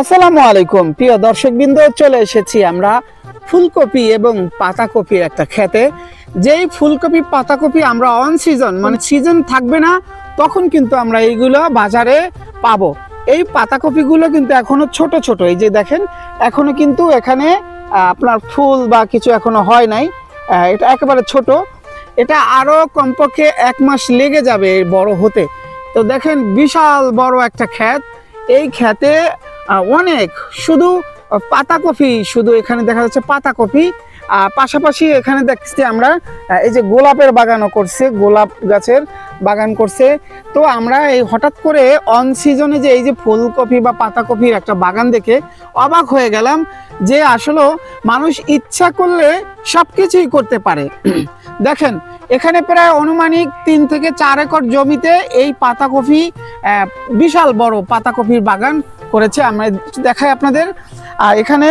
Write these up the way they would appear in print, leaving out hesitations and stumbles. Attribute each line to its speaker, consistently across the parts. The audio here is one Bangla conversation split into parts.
Speaker 1: আসসালামু আলাইকুম প্রিয় দর্শকবৃন্দ, চলে এসেছি আমরা ফুলকপি এবং পাতাকপির একটা খেতে। যেই ফুলকপি পাতাকপি আমরা অন সিজন মানে সিজন থাকবে না তখন কিন্তু আমরা এইগুলো বাজারে পাবো। এই পাতাকপিগুলো কিন্তু এখনো ছোট ছোট, এই যে দেখেন এখনো কিন্তু এখানে আপনার ফুল বা কিছু এখনো হয় নাই, এটা একেবারে ছোট। এটা আরো কমপক্ষে 1 মাস লেগে যাবে বড় হতে। তো দেখেন বিশাল বড় একটা ক্ষেত, এই ক্ষেতে অনেক শুধু পাতাকপি, শুধু এখানে দেখা যাচ্ছে পাতাকপি। পাশাপাশি এখানে দেখছি আমরা এই যে গোলাপের বাগানও করছে, গোলাপ গাছের বাগান করছে। তো আমরা এই হঠাৎ করে অন সিজনে যে এই যে ফুলকপি বা পাতাকপির একটা বাগান দেখে অবাক হয়ে গেলাম যে আসলে মানুষ ইচ্ছা করলে সব কিছুই করতে পারে। দেখেন এখানে প্রায় অনুমানিক 3 থেকে 4 একর জমিতে এই পাতাকপি, বিশাল বড় পাতাকপির বাগান করেছে। আমরা দেখাই আপনাদের। এখানে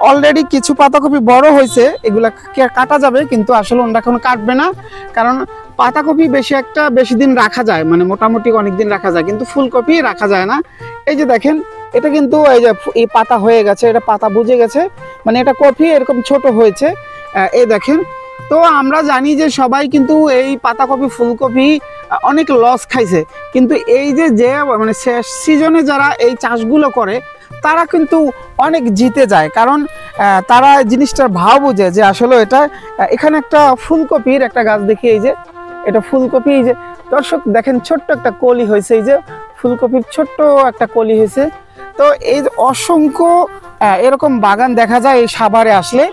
Speaker 1: অলরেডি কিছু পাতাকপি বড় হয়েছে, এগুলা কাটা যাবে, কিন্তু আসলে ওটা এখন কাটবে না, কারণ পাতাকপি বেশি দিন রাখা যায়, মানে মোটামুটি অনেক দিন রাখা যায়, কিন্তু ফুলকপি রাখা যায় না। এই যে দেখেন এটা কিন্তু এই যে এই পাতা হয়ে গেছে, এটা পাতা বুঝে গেছে, মানে এটা কপি এরকম ছোট হয়েছে। এই দেখেন। তো আমরা জানি যে সবাই কিন্তু এই পাতাকপি ফুলকপি অনেক লস খাইছে, কিন্তু এই যে মানে শেষ সিজনে যারা এই চাষগুলো করে তারা কিন্তু অনেক জিতে যায়, কারণ তারা জিনিসটার ভাव বুঝে যে আসলে এটা। এখানে একটা ফুলকপির একটা গাছ দেখি, এই যে এটা ফুলকপি, এই যে দর্শক দেখেন ছোট্ট একটা কলি হয়েছে, এই যে ফুলকপির ছোট্ট একটা কলি হয়েছে। তো এই অসংখ্য এরকম বাগান দেখা যায় এই সাভারে আসলে,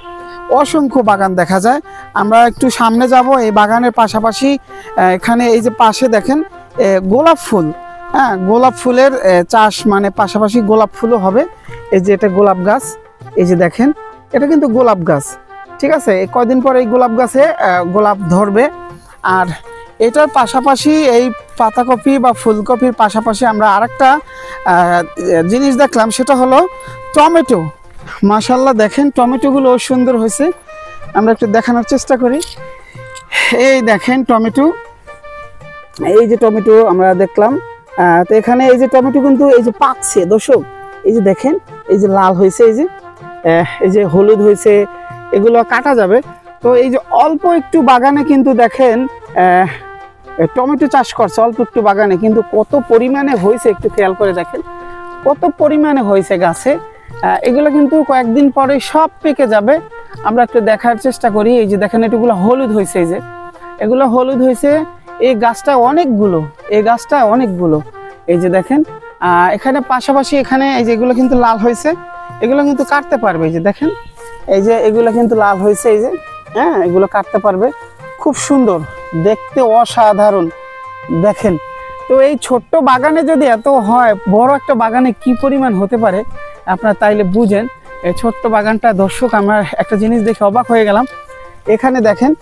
Speaker 1: অসংখ্য বাগান দেখা যায়। আমরা একটু সামনে যাব, এই বাগানের পাশাপাশি এখানে এই যে পাশে দেখেন গোলাপ ফুল, গোলাপ ফুলের চাষ, মানে পাশাপাশি গোলাপ ফুলও হবে। এই যে এটা গোলাপ গাছ, এই যে দেখেন এটা কিন্তু গোলাপ গাছ, ঠিক আছে। কয়দিন পরে এই গোলাপ গাছে গোলাপ ধরবে। আর এটার পাশাপাশি এই পাতাকপি বা ফুলকপির পাশাপাশি আমরা আরেকটা জিনিস দেখলাম, সেটা হলো টমেটো। মাশাআল্লাহ দেখেন টমেটোগুলো সুন্দর হয়েছে, আমরা একটু দেখানোর চেষ্টা করি। এই দেখেন টমেটো, এই যে টমেটো আমরা দেখলাম। তো এখানে এই যে টমেটো কিন্তু এই যে পাকছে দর্শক, এই যে দেখেন এই যে লাল হয়েছে, এই যে হলুদ হয়েছে, এগুলো কাটা যাবে। তো এই যে অল্প একটু বাগানে কিন্তু দেখেন টমেটো চাষ করছে, অল্প একটু বাগানে কিন্তু কত পরিমাণে হয়েছে একটু খেয়াল করে দেখেন, কত পরিমাণে হয়েছে গাছে। এগুলো কিন্তু কয়েকদিন পরে সব পেকে যাবে। আমরা একটু দেখার চেষ্টা করি। এই যে দেখেন এগুলো হলুদ হয়েছে, এই যে এগুলো হলুদ হয়েছে। এই গাছটা অনেকগুলো, এই গাছটা অনেকগুলো, এই যে দেখেন। এখানে পাশাপাশি এখানে এই যে এগুলো কিন্তু লাল হয়েছে, এগুলো কিন্তু কাটতে পারবে। এই যে দেখেন এই যে এগুলো কিন্তু লাল হয়েছে, এই যে এগুলো কাটতে পারবে। খুব সুন্দর দেখতে, অসাধারণ দেখেন। তো এই ছোট্ট বাগানে যদি এত হয়, বড় একটা বাগানে কি পরিমাণ হতে পারে আপনারা তাইলে বুঝেন। এই ছোট্ট বাগানটা দর্শক, আমার একটা জিনিস দেখে অবাক হয়ে গেলাম। এখানে দেখেন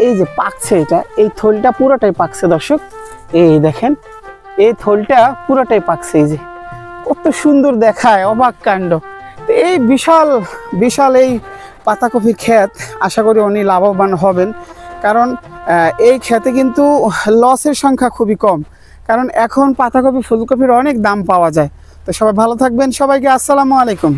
Speaker 1: এই যে পাকছে, এটা এই থলটা পুরোটাই পাকছে দর্শক, এই দেখেন এই থলটা পুরোটাই পাকছে, এই যে কত সুন্দর দেখায়, অবাক কাণ্ড। তো এই বিশাল বিশাল এই পাতাকপির ক্ষেত, আশা করি উনি লাভবান হবেন, কারণ এই ক্ষেতে কিন্তু লসের সংখ্যা খুবই কম, কারণ এখন পাতাকপি ফুলকপির অনেক দাম পাওয়া যায়। তো সবাই ভালো থাকবেন, সবাইকে আসসালামু আলাইকুম।